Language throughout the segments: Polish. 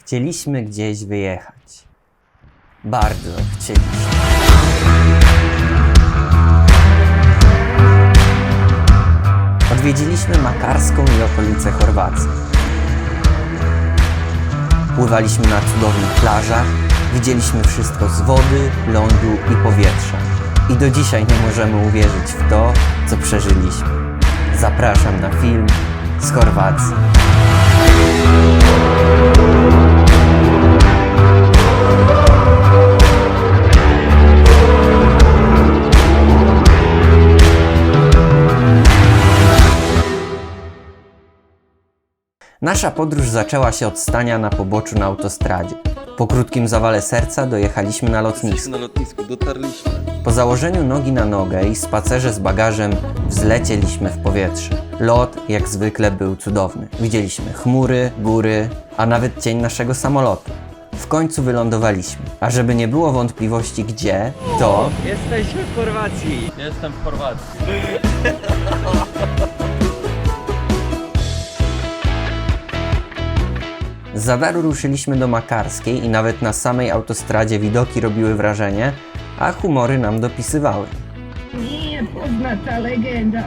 Chcieliśmy gdzieś wyjechać. Bardzo chcieliśmy. Odwiedziliśmy Makarską i okolice Chorwacji. Pływaliśmy na cudownych plażach, widzieliśmy wszystko z wody, lądu i powietrza. I do dzisiaj nie możemy uwierzyć w to, co przeżyliśmy. Zapraszam na film z Chorwacji. Nasza podróż zaczęła się od stania na poboczu na autostradzie. Po krótkim zawale serca dojechaliśmy na lotnisko. Dotarliśmy. Po założeniu nogi na nogę i spacerze z bagażem wzlecieliśmy w powietrze. Lot, jak zwykle, był cudowny. Widzieliśmy chmury, góry, a nawet cień naszego samolotu. W końcu wylądowaliśmy. A żeby nie było wątpliwości gdzie, to... Jesteśmy w Chorwacji. Jestem w Chorwacji. Z Zadaru ruszyliśmy do Makarskiej i nawet na samej autostradzie widoki robiły wrażenie, a humory nam dopisywały. Nije poznata legenda.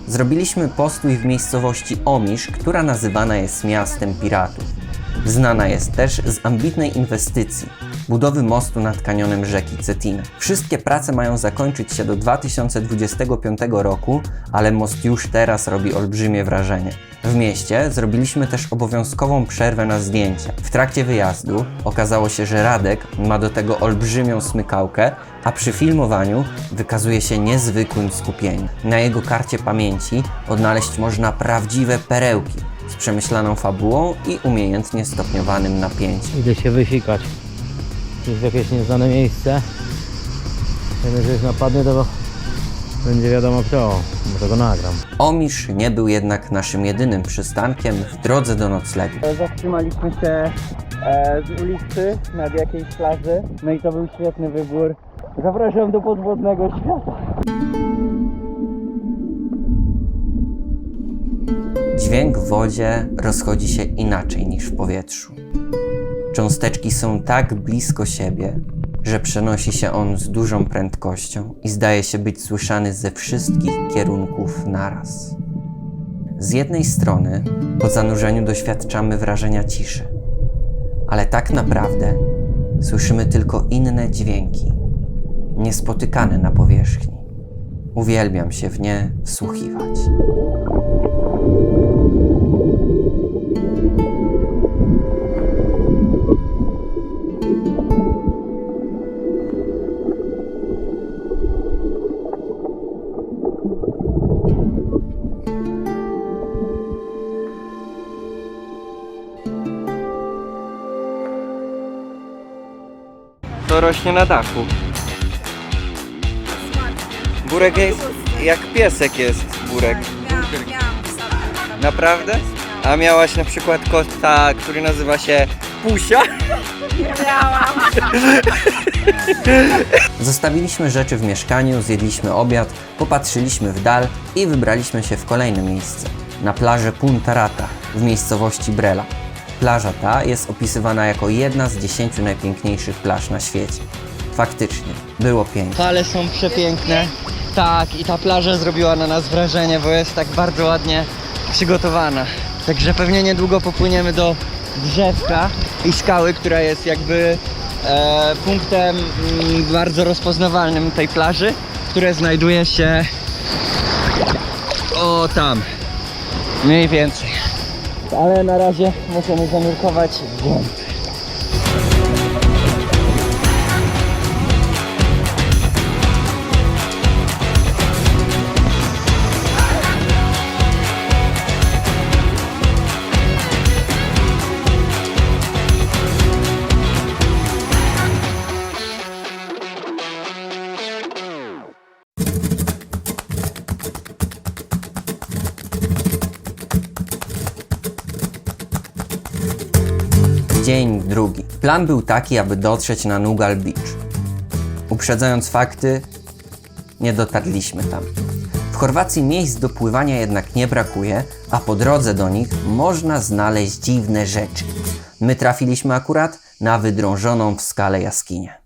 Zrobiliśmy postój w miejscowości Omisz, która nazywana jest miastem piratów. Znana jest też z ambitnej inwestycji – budowy mostu nad kanionem rzeki Cetina. Wszystkie prace mają zakończyć się do 2025 roku, ale most już teraz robi olbrzymie wrażenie. W mieście zrobiliśmy też obowiązkową przerwę na zdjęcia. W trakcie wyjazdu okazało się, że Radek ma do tego olbrzymią smykałkę, a przy filmowaniu wykazuje się niezwykłym skupieniem. Na jego karcie pamięci odnaleźć można prawdziwe perełki z przemyślaną fabułą i umiejętnie stopniowanym napięciem. Idę się wysikać. Jest jakieś nieznane miejsce. Jak ktoś napadnie, to będzie wiadomo kto, bo tego nagram. Omisz nie był jednak naszym jedynym przystankiem w drodze do noclegu. Zatrzymaliśmy się z ulicy nad jakiejś plaży. No i to był świetny wybór. Zapraszam do podwodnego świata. Dźwięk w wodzie rozchodzi się inaczej niż w powietrzu. Cząsteczki są tak blisko siebie, że przenosi się on z dużą prędkością i zdaje się być słyszany ze wszystkich kierunków naraz. Z jednej strony po zanurzeniu doświadczamy wrażenia ciszy, ale tak naprawdę słyszymy tylko inne dźwięki, niespotykane na powierzchni. Uwielbiam się w nie wsłuchiwać. To rośnie na dachu. Burek jest jak piesek jest, Burek. Naprawdę? A miałaś na przykład kota, który nazywa się Pusia? Zostawiliśmy rzeczy w mieszkaniu, zjedliśmy obiad, popatrzyliśmy w dal i wybraliśmy się w kolejne miejsce. Na plażę Punta Rata w miejscowości Brela. Plaża ta jest opisywana jako jedna z 10 najpiękniejszych plaż na świecie. Faktycznie, było pięknie. Fale są przepiękne. Tak, i ta plaża zrobiła na nas wrażenie, bo jest tak bardzo ładnie przygotowana. Także pewnie niedługo popłyniemy do drzewka i skały, która jest jakby punktem bardzo rozpoznawalnym tej plaży, które znajduje się tam, mniej więcej. Ale na razie możemy zanurkować w głąb. Dzień drugi. Plan był taki, aby dotrzeć na Nugal Beach. Uprzedzając fakty, nie dotarliśmy tam. W Chorwacji miejsc do pływania jednak nie brakuje, a po drodze do nich można znaleźć dziwne rzeczy. My trafiliśmy akurat na wydrążoną w skale jaskinię.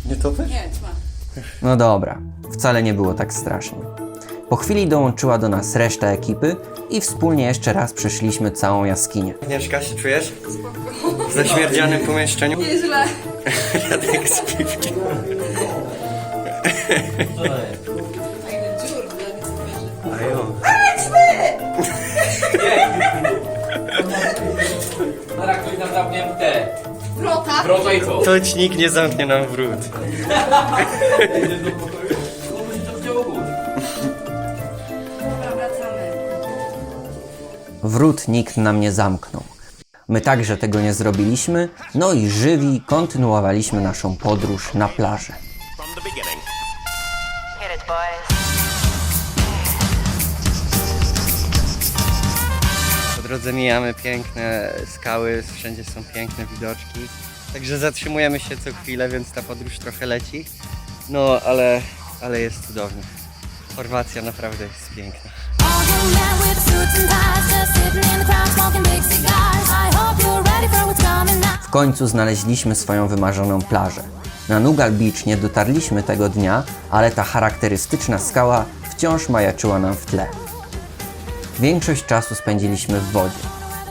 Nie topy? No dobra, wcale nie było tak strasznie. Po chwili dołączyła do nas reszta ekipy i wspólnie jeszcze raz przeszliśmy całą jaskinię. Agnieszka, się czujesz? W zaśmierdzianym pomieszczeniu? Nieźle. Jadek z piwkiem. Dziur dla niezmierzy. A jo. Zaraz ktoś nam zamknięte. Wrota. Wrota i co? To ci nikt nie zamknie nam wrót. Dobra, wracamy. Wrót nikt nam nie zamknął. My także tego nie zrobiliśmy, no i żywi kontynuowaliśmy naszą podróż na plażę. Hit it, boys. Po drodze mijamy piękne skały, wszędzie są piękne widoczki. Także zatrzymujemy się co chwilę, więc ta podróż trochę leci. No, ale jest cudownie. Chorwacja naprawdę jest piękna. All you men with suits and ties, just sitting in the crowd smoking big cigars. I hope you're ready for what's coming now. W końcu znaleźliśmy swoją wymarzoną plażę. Na Nugal Beach nie dotarliśmy tego dnia, ale ta charakterystyczna skała wciąż majaczyła nam w tle. Większość czasu spędziliśmy w wodzie,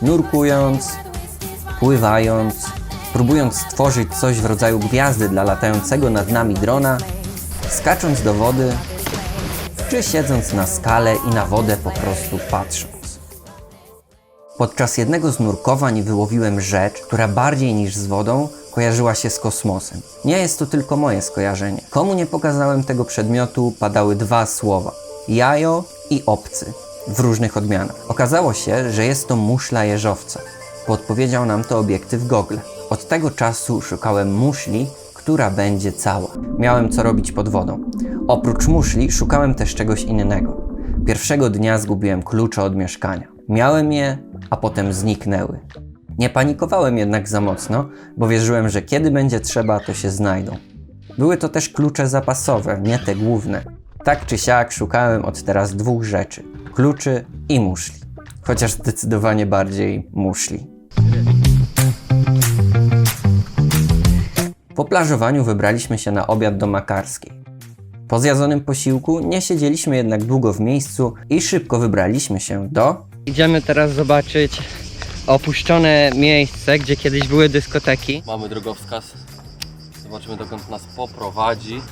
nurkując, pływając, próbując stworzyć coś w rodzaju gwiazdy dla latającego nad nami drona, skacząc do wody, czy siedząc na skale i na wodę po prostu patrząc. Podczas jednego z nurkowań wyłowiłem rzecz, która bardziej niż z wodą kojarzyła się z kosmosem. Nie jest to tylko moje skojarzenie. Komu nie pokazałem tego przedmiotu, padały dwa słowa: jajo i obcy, w różnych odmianach. Okazało się, że jest to muszla jeżowca. Podpowiedział nam to obiektyw Google. Od tego czasu szukałem muszli, która będzie cała. Miałem co robić pod wodą. Oprócz muszli szukałem też czegoś innego. Pierwszego dnia zgubiłem klucze od mieszkania. Miałem je, a potem zniknęły. Nie panikowałem jednak za mocno, bo wierzyłem, że kiedy będzie trzeba, to się znajdą. Były to też klucze zapasowe, nie te główne. Tak czy siak szukałem od teraz dwóch rzeczy: kluczy i muszli. Chociaż zdecydowanie bardziej muszli. Po plażowaniu wybraliśmy się na obiad do Makarskiej. Po zjadzonym posiłku nie siedzieliśmy jednak długo w miejscu i szybko wybraliśmy się do... Idziemy teraz zobaczyć opuszczone miejsce, gdzie kiedyś były dyskoteki. Mamy drogowskaz. Zobaczymy, dokąd nas poprowadzi.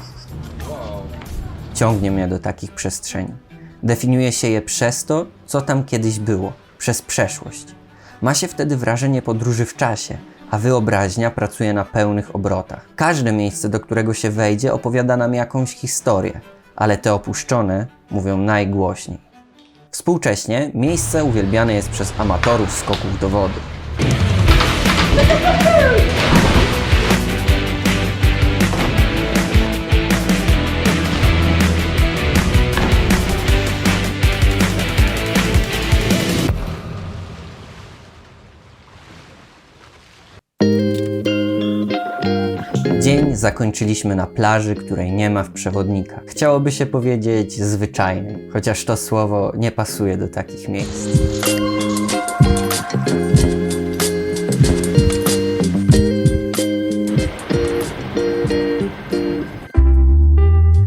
Ciągnie mnie do takich przestrzeni. Definiuje się je przez to, co tam kiedyś było, przez przeszłość. Ma się wtedy wrażenie podróży w czasie, a wyobraźnia pracuje na pełnych obrotach. Każde miejsce, do którego się wejdzie, opowiada nam jakąś historię, ale te opuszczone mówią najgłośniej. Współcześnie miejsce uwielbiane jest przez amatorów skoków do wody. Dzień zakończyliśmy na plaży, której nie ma w przewodnikach. Chciałoby się powiedzieć zwyczajnym, chociaż to słowo nie pasuje do takich miejsc.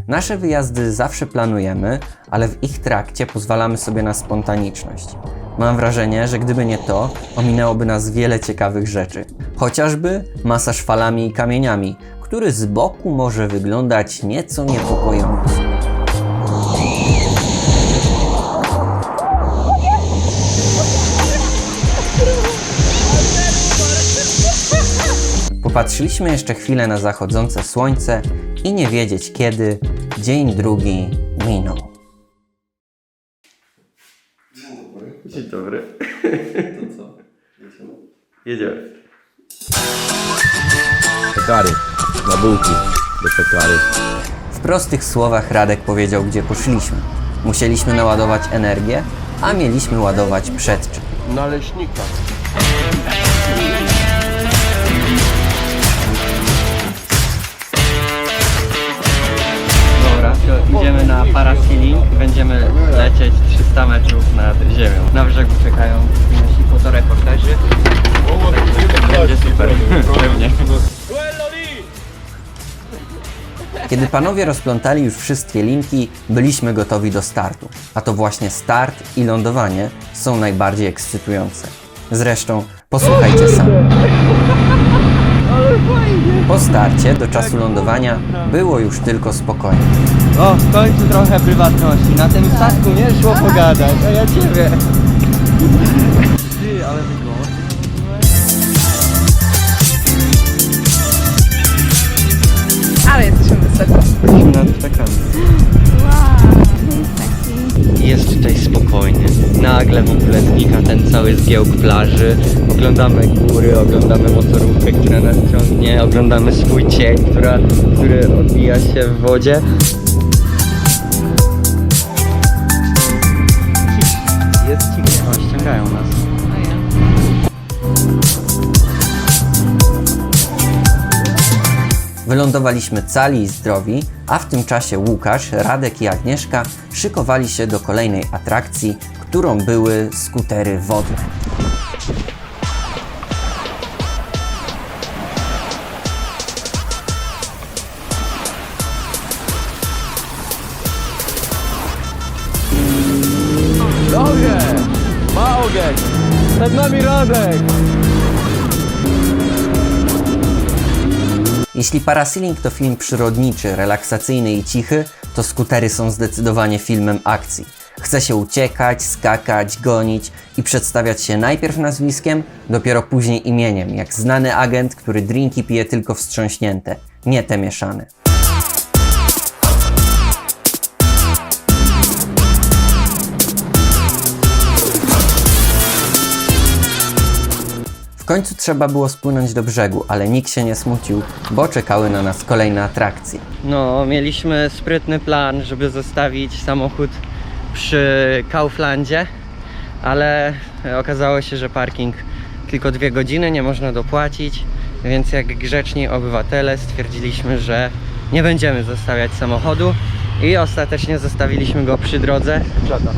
Nasze wyjazdy zawsze planujemy, ale w ich trakcie pozwalamy sobie na spontaniczność. Mam wrażenie, że gdyby nie to, ominęłoby nas wiele ciekawych rzeczy. Chociażby masaż falami i kamieniami, który z boku może wyglądać nieco niepokojąco. Popatrzyliśmy jeszcze chwilę na zachodzące słońce i nie wiedzieć kiedy dzień drugi minął. Dzień dobry. To co? Jedziemy. Pekary, na bułki do pekary. W prostych słowach Radek powiedział, gdzie poszliśmy. Musieliśmy naładować energię, a mieliśmy ładować przedczep. Naleśnika. Dobra, to idziemy na parasailing. Będziemy lecieć 300 metrów nad ziemią. Na brzegu czekają nasi fotoreporterzy. Będzie super. Pewnie. Kiedy panowie rozplątali już wszystkie linki, byliśmy gotowi do startu. A to właśnie start i lądowanie są najbardziej ekscytujące. Zresztą posłuchajcie sami. Po starcie do czasu lądowania było już tylko spokojnie. O, w końcu trochę prywatności. Na tym statku nie szło pogadać, a ja ciebie. Ty, ale wygląda. Ale jesteśmy wysoko. Jesteśmy nad ptakami. Jest tutaj spokojnie. Nagle w ogóle znika ten cały zgiełk plaży. Oglądamy góry, oglądamy motorówkę, która nas ciągnie, oglądamy swój cień, który odbija się w wodzie. Jest cicho. O, ściągają nas. Wylądowaliśmy cali i zdrowi, a w tym czasie Łukasz, Radek i Agnieszka szykowali się do kolejnej atrakcji, którą były skutery wodne. Dobrze! Ma ogień! Przed nami Radek! Jeśli parasailing to film przyrodniczy, relaksacyjny i cichy, to skutery są zdecydowanie filmem akcji. Chce się uciekać, skakać, gonić i przedstawiać się najpierw nazwiskiem, dopiero później imieniem, jak znany agent, który drinki pije tylko wstrząśnięte, nie te mieszane. W końcu trzeba było spłynąć do brzegu, ale nikt się nie smucił, bo czekały na nas kolejne atrakcje. No, mieliśmy sprytny plan, żeby zostawić samochód przy Kauflandzie, ale okazało się, że parking tylko 2 godziny, nie można dopłacić, więc jak grzeczni obywatele stwierdziliśmy, że nie będziemy zostawiać samochodu i ostatecznie zostawiliśmy go przy drodze. W krzakach.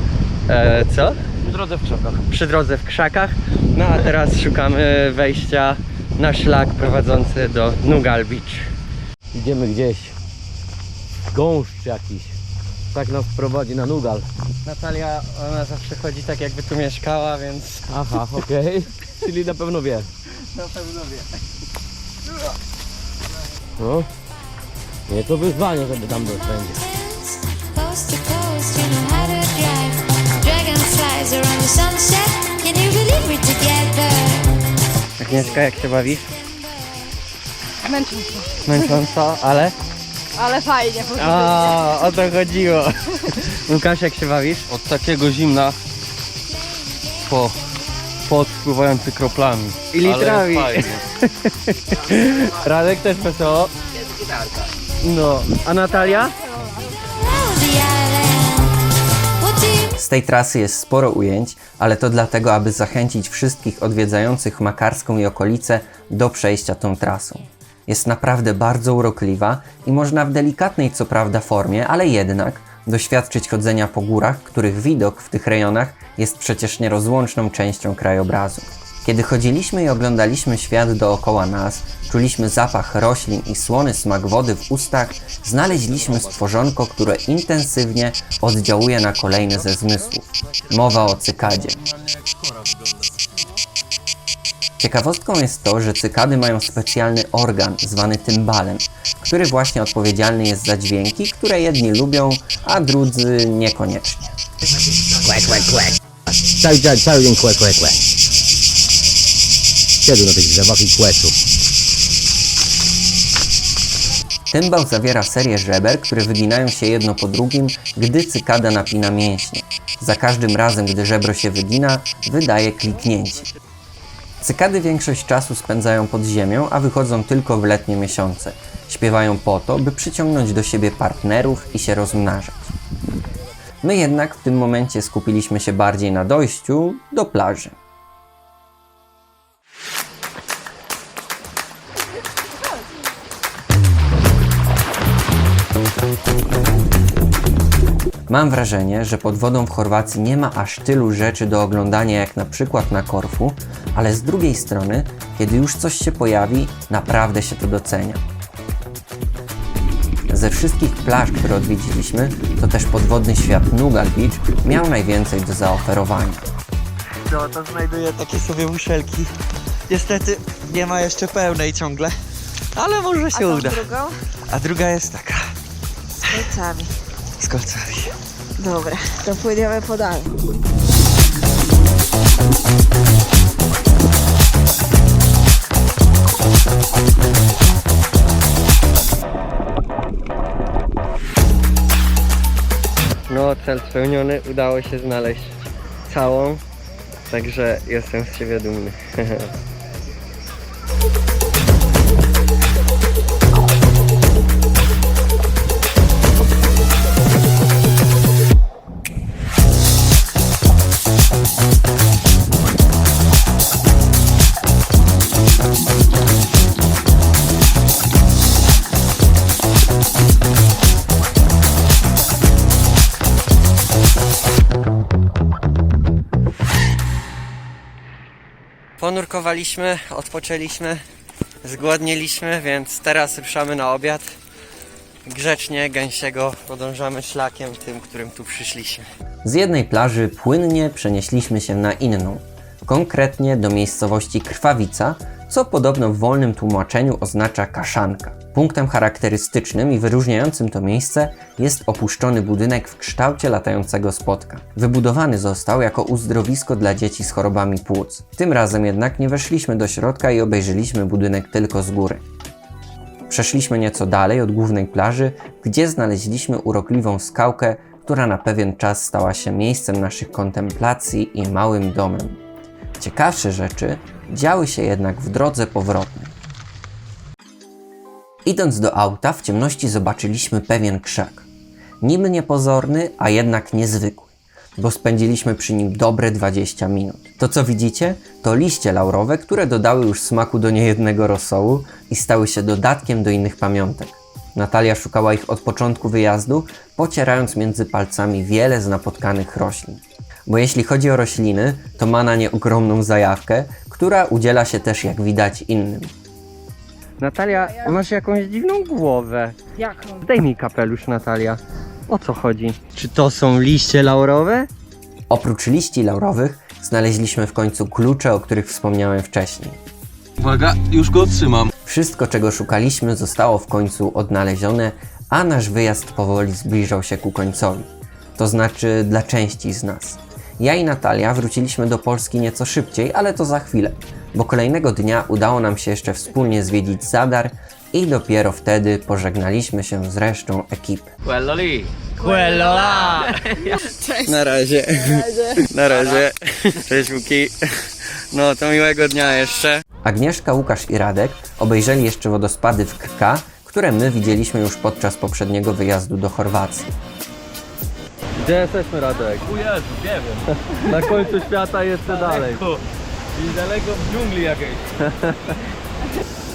Co? W drodze w krzakach. Przy drodze w krzakach. No a teraz szukamy wejścia na szlak prowadzący do Nugal Beach. Idziemy gdzieś. Gąszcz jakiś. Tak nas prowadzi na Nugal. Natalia, ona zawsze chodzi tak, jakby tu mieszkała, więc Aha, okej. Czyli na pewno wie. na pewno wie. No. Nie to wyzwanie, żeby tam być będzie. Coast to coast, you know how to drive. Dragonflies around the sunset, can you believe we're together? Agnieszka, jak się bawisz? Męcząco. Męcząco, ale? Ale fajnie, pozytywnie. A, o to chodziło. Łukasz, jak się bawisz? Od takiego zimna po pot spływający kroplami. I litrami. Ale fajnie. Radek też wesoło. No, a Natalia? Around the island. What do you Z tej trasy jest sporo ujęć, ale to dlatego, aby zachęcić wszystkich odwiedzających Makarską i okolice do przejścia tą trasą. Jest naprawdę bardzo urokliwa i można w delikatnej co prawda formie, ale jednak doświadczyć chodzenia po górach, których widok w tych rejonach jest przecież nierozłączną częścią krajobrazu. Kiedy chodziliśmy i oglądaliśmy świat dookoła nas, czuliśmy zapach roślin i słony smak wody w ustach, znaleźliśmy stworzonko, które intensywnie oddziałuje na kolejny ze zmysłów. Mowa o cykadzie. Ciekawostką jest to, że cykady mają specjalny organ zwany tymbalem, który właśnie odpowiedzialny jest za dźwięki, które jedni lubią, a drudzy niekoniecznie. Cały dzień kłe. Siedzę na tych drzewach i kłeczu. Tymbał zawiera serię żeber, które wyginają się jedno po drugim, gdy cykada napina mięśnie. Za każdym razem, gdy żebro się wygina, wydaje kliknięcie. Cykady większość czasu spędzają pod ziemią, a wychodzą tylko w letnie miesiące. Śpiewają po to, by przyciągnąć do siebie partnerów i się rozmnażać. My jednak w tym momencie skupiliśmy się bardziej na dojściu do plaży. Mam wrażenie, że pod wodą w Chorwacji nie ma aż tylu rzeczy do oglądania jak na przykład na Korfu, ale z drugiej strony, kiedy już coś się pojawi, naprawdę się to docenia. Ze wszystkich plaż, które odwiedziliśmy, to też podwodny świat Nugal Beach miał najwięcej do zaoferowania. No to znajduję takie sobie muszelki. Niestety nie ma jeszcze pełnej ciągle, ale może się uda. Drugą? A druga jest taka, Ojcami. z kolcami. Dobra, to płyniemy podalej. No, cel spełniony, udało się znaleźć całą, także jestem z siebie dumny. Ponurkowaliśmy, odpoczęliśmy, zgłodnieliśmy, więc teraz ruszamy na obiad. Grzecznie, gęsiego podążamy szlakiem tym, którym tu przyszliśmy. Z jednej plaży płynnie przenieśliśmy się na inną, konkretnie do miejscowości Krwawica, co podobno w wolnym tłumaczeniu oznacza kaszanka. Punktem charakterystycznym i wyróżniającym to miejsce jest opuszczony budynek w kształcie latającego spotka. Wybudowany został jako uzdrowisko dla dzieci z chorobami płuc. Tym razem jednak nie weszliśmy do środka i obejrzeliśmy budynek tylko z góry. Przeszliśmy nieco dalej od głównej plaży, gdzie znaleźliśmy urokliwą skałkę, która na pewien czas stała się miejscem naszych kontemplacji i małym domem. Ciekawsze rzeczy działy się jednak w drodze powrotnej. Idąc do auta, w ciemności zobaczyliśmy pewien krzak. Niby niepozorny, a jednak niezwykły, bo spędziliśmy przy nim dobre 20 minut. To co widzicie, to liście laurowe, które dodały już smaku do niejednego rosołu i stały się dodatkiem do innych pamiątek. Natalia szukała ich od początku wyjazdu, pocierając między palcami wiele z napotkanych roślin. Bo jeśli chodzi o rośliny, to ma na nie ogromną zajawkę, która udziela się też, jak widać, innym. Natalia, masz jakąś dziwną głowę. Jaką? Zdejmij kapelusz, Natalia. O co chodzi? Czy to są liście laurowe? Oprócz liści laurowych znaleźliśmy w końcu klucze, o których wspomniałem wcześniej. Uwaga, już go otrzymam. Wszystko, czego szukaliśmy, zostało w końcu odnalezione, a nasz wyjazd powoli zbliżał się ku końcowi. To znaczy dla części z nas. Ja i Natalia wróciliśmy do Polski nieco szybciej, ale to za chwilę, bo kolejnego dnia udało nam się jeszcze wspólnie zwiedzić Zadar i dopiero wtedy pożegnaliśmy się z resztą ekipy. Quellola! Na razie. Na razie. Cześć Łuki. No to miłego dnia jeszcze. Agnieszka, Łukasz i Radek obejrzeli jeszcze wodospady w Krka, które my widzieliśmy już podczas poprzedniego wyjazdu do Chorwacji. Gdzie jesteśmy, Radek? O Jezu, nie wiem. Na końcu świata jeszcze dalej. I daleko w dżungli jakiejś.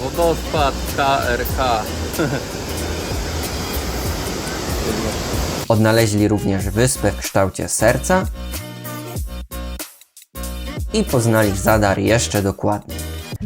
Wodospad KRK. Odnaleźli również wyspę w kształcie serca i poznali Zadar jeszcze dokładniej.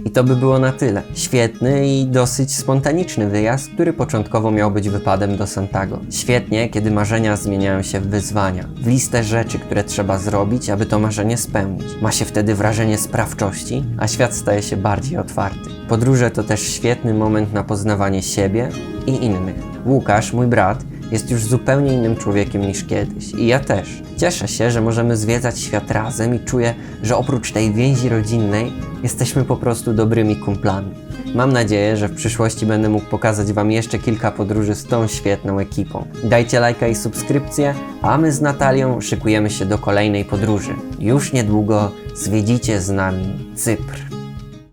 I to by było na tyle. Świetny i dosyć spontaniczny wyjazd, który początkowo miał być wypadem do Santiago. Świetnie, kiedy marzenia zmieniają się w wyzwania, w listę rzeczy, które trzeba zrobić, aby to marzenie spełnić. Ma się wtedy wrażenie sprawczości, a świat staje się bardziej otwarty. Podróże to też świetny moment na poznawanie siebie i innych. Łukasz, mój brat, jest już zupełnie innym człowiekiem niż kiedyś. I ja też. Cieszę się, że możemy zwiedzać świat razem i czuję, że oprócz tej więzi rodzinnej jesteśmy po prostu dobrymi kumplami. Mam nadzieję, że w przyszłości będę mógł pokazać Wam jeszcze kilka podróży z tą świetną ekipą. Dajcie lajka i subskrypcję, a my z Natalią szykujemy się do kolejnej podróży. Już niedługo zwiedzicie z nami Cypr.